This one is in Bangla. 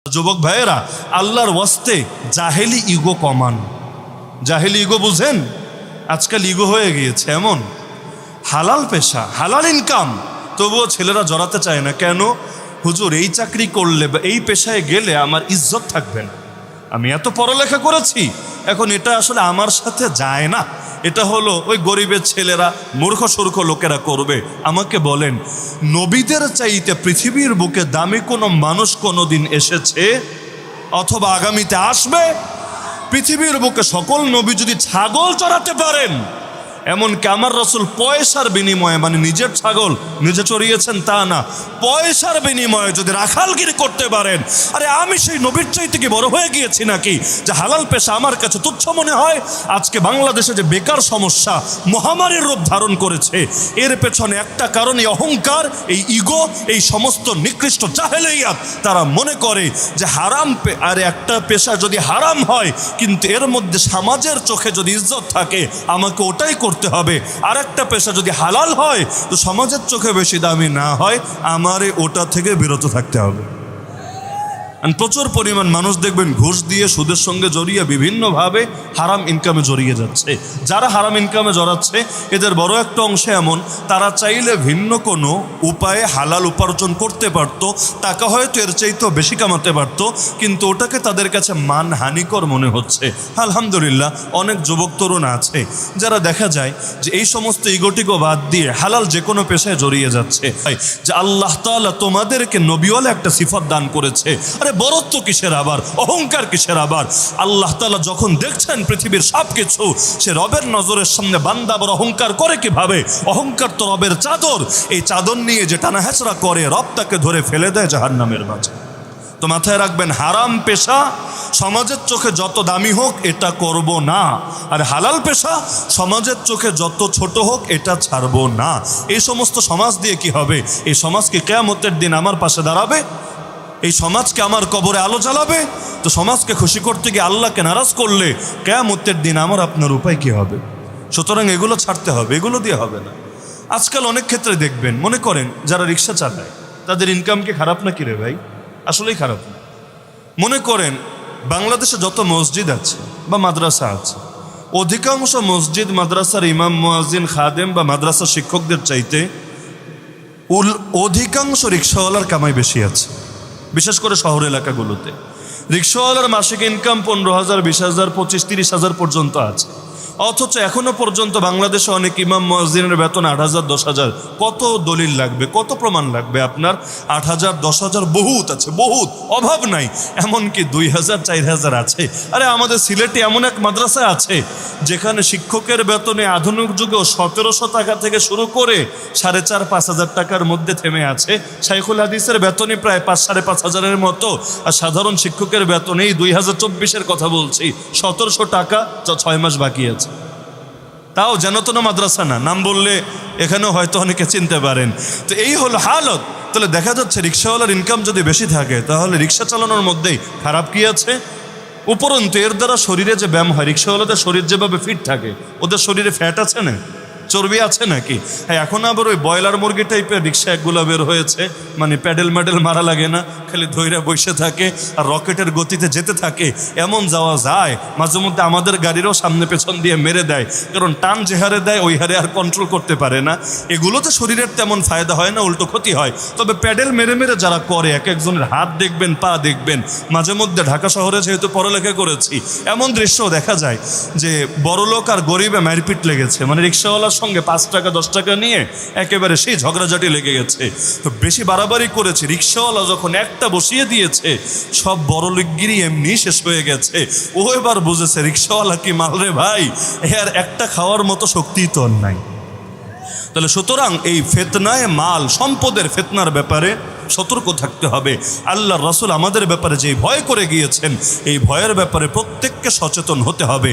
যুবক ভাইয়েরা, আল্লাহর ওয়াস্তে জাহেলি ইগো কমান। জাহেলি ইগো বুঝেন? আজকাল ইগো হয়ে গিয়েছে এমন। হালাল পেশা, হালাল ইনকাম, তবুও ছেলেরা জড়াতে চায় না। কেন? হুজুর, এই চাকরি করলে বা এই পেশায় গেলে আমার ইজ্জত থাকবে না। আমি এত পড়ালেখা করেছি, এখন এটা আসলে আমার সাথে যায় না। এটা হলো ওই গরিবের ছেলেরা, মূর্খ সূর্খ লোকেরা করবে। আমাকে বলেন, নবীদের চাইতে পৃথিবীর বুকে দামি কোনো মানুষ কোনোদিন এসেছে অথবা আগামীতে আসবে? পৃথিবীর বুকে সকল নবী যদি ছাগল চড়াতে পারেন, এমনকি আমার রসুল পয়সার বিনিময়ে, মানে নিজের ছাগল নিজে চড়িয়েছেন তা না, পয়সার বিনিময়ে যদি রাখালগিরি করতে পারেন, আরে আমি সেই নবীর চাইতে কি বড় হয়ে গিয়েছি নাকি যে হালাল পেশা আমার কাছে তুচ্ছ মনে হয়? আজকে বাংলাদেশে যে বেকার সমস্যা মহামারীর রূপ ধারণ করেছে, এর পেছনে একটা কারণ এই অহংকার, এই ইগো, এই সমস্ত নিকৃষ্ট জাহেলিয়াত। তারা মনে করে যে হারাম আরে একটা পেশা যদি হারাম হয়, কিন্তু এর মধ্যে সমাজের চোখে যদি ইজ্জত থাকে, আমাকে ওটাই করতে হবে। আর একটা পেশা যদি হালাল হয়, তো সমাজের চোখে বেশি দামি না হয়, আমারে ওটা থেকে বিরত থাকতে হবে। প্রচুর পরিমাণ মানুষ দেখবেন ঘুষ দিয়ে, সুদের সঙ্গে জড়িয়ে বিভিন্নভাবে হারাম ইনকামে জড়িয়ে যাচ্ছে। যারা হারাম ইনকামে জড়াচ্ছে, এদের বড় একটা অংশ এমন, তারা চাইলে ভিন্ন কোনো উপায়ে হালাল উপার্জন করতে পারত, টাকা হয়তো এর চাইতেও বেশি কামাতে পারত, কিন্তু ওটাকে তাদের কাছে মানহানিকর মনে হচ্ছে। আলহামদুলিল্লাহ, অনেক যুবক তরুণ আছে যারা দেখা যায় যে এই সমস্ত ইগোটিগো বাদ দিয়ে হালাল যে কোনো পেশায় জড়িয়ে যাচ্ছে। যে আল্লাহ তাআলা তোমাদেরকে নবীওয়ালা একটা সিফাত দান করেছে, বরত্ব কিসের আবার, অহংকার কিসের আবার? আল্লাহ তাআলা যখন দেখছেন পৃথিবীর সব কিছু, সে রবের নজরের সামনে বান্দা আবার অহংকার করে কিভাবে? অহংকার তো রবের চাদর, এই চাদর নিয়ে যে টানা হেঁচড়া করে, রব তাকে ধরে ফেলে দেয় জাহান্নামের মাঝে। তো মাথায় রাখবেন, হারাম পেশা সমাজের চোখে যত দামি হোক এটা করব না, আর হালাল পেশা সমাজের চোখে যত ছোট হোক এটা ছাড়ব না। এই সমস্ত সমাজ দিয়ে কি হবে? এই সমাজকে কিয়ামতের দিন আমার পাশে দাঁড়াবে, এই সমাজকে আমার কবরে আলো জ্বালাবে। তো সমাজকে খুশি করতে গিয়ে আল্লাহকে নারাজ করলে কিয়ামতের দিন আমার আপনার উপায় কি হবে? সুতরাং এগুলো ছাড়তে হবে, এগুলো দিয়ে হবে না। আজকাল অনেক ক্ষেত্রে দেখবেন, মনে করেন যারা রিক্সা চালায় তাদের ইনকাম কি খারাপ নাকি রে ভাই? আসলেই খারাপ না। মনে করেন বাংলাদেশে যত মসজিদ আছে বা মাদ্রাসা আছে, অধিকাংশ মসজিদ মাদ্রাসার ইমাম, মুয়াজ্জিন, খাদেম বা মাদ্রাসা শিক্ষকদের চাইতে অধিকাংশ রিক্সাওয়ালার কামাই বেশি আছে। বিশেষ করে শহর এলাকাগুলোতে রিক্সাওয়ালার মাসিক ইনকাম 15,000, 20,000, 25,000, 30,000 পর্যন্ত আছে। অথচ এখনো পর্যন্ত বাংলাদেশে অনেক ইমাম, মুয়াজ্জিনের বেতন 8,000, 10,000। কত দলিল লাগবে, কত প্রমাণ লাগবে আপনার? 8,000, 10,000 বহুত আছে, বহুত, অভাব নাই। এমনকি 2,000, 4,000 আছে। আরে আমাদের সিলেটে এমন এক মাদ্রাসা আছে যেখানে শিক্ষকের বেতনে আধুনিক যুগেও 1,700 টাকা থেকে শুরু করে 4,500, 5,000 টাকার মধ্যে থেমে আছে। শাইখুল হাদিসের বেতনই প্রায় 5,000-5,500-এর মতো, আর সাধারণ শিক্ষকের বেতন এই 2024-এর কথা বলছি, 1,700 টাকা, 6 মাস বাকি আছে। তাও যেন তো না মাদ্রাসা না, নাম বললে এখানেও হয়তো অনেকে চিনতে পারেন। তো এই হলো হালত। তাহলে দেখা যাচ্ছে রিক্সাওয়ালার ইনকাম যদি বেশি থাকে, তাহলে রিক্সা চালানোর মধ্যেই খারাপ কি আছে? উপরন্তু এর দ্বারা শরীরে যে ব্যায়াম হয়, রিক্সাওয়ালাদের শরীর যেভাবে ফিট থাকে, ওদের শরীরে ফ্যাট আছে না, চর্বি আছে নাকি? হ্যাঁ, এখন আবার ওই ব্রয়লার মুরগি টাইপের রিক্সা একগুলো বের হয়েছে, মানে প্যাডেল ম্যাডেল মারা লাগে না, খালি ধৈর্য বসে থাকে আর রকেটের গতিতে যেতে থাকে। এমন যাওয়া যায়, মাঝে মধ্যে আমাদের গাড়িরও সামনে পেছন দিয়ে মেরে দেয়, কারণ টান যে হারে দেয় ওই হারে আর কন্ট্রোল করতে পারে না। এগুলোতে শরীরের তেমন ফায়দা হয় না, উল্টো ক্ষতি হয়। তবে প্যাডেল মেরে মেরে যারা করে, এক একজনের হাত দেখবেন, পা দেখবেন। মাঝে মধ্যে ঢাকা শহরে যেহেতু পড়ালেখা করেছি, এমন দৃশ্যও দেখা যায় যে বড়লোক আর গরিবে মারপিট লেগেছে, মানে রিক্সাওয়ালার সঙ্গে 5 টাকা 10 টাকা নিয়ে একেবারে সেই ঝগড়াঝাটি লেগে গেছে। তো বেশি বাড়াবাড়ি করেছে, রিক্সাওয়ালা যখন একটা বসিয়ে দিয়েছে, সব বড়লোকগিরি এমনি শেষ হয়ে গেছে। ও এবার বুঝেছে রিক্সাওয়ালা কি মাল রে ভাই, আর একটা খাওয়ার মতো শক্তি তো নাই। তাহলে সুতরাং এই ফিতনায় মাল, সম্পদের ফিতনার ব্যাপারে সতর্ক থাকতে হবে। আল্লাহর রাসূল আমাদের ব্যাপারে যে ভয় করে গিয়েছেন, এই ভয়ের ব্যাপারে প্রত্যেককে সচেতন হতে হবে।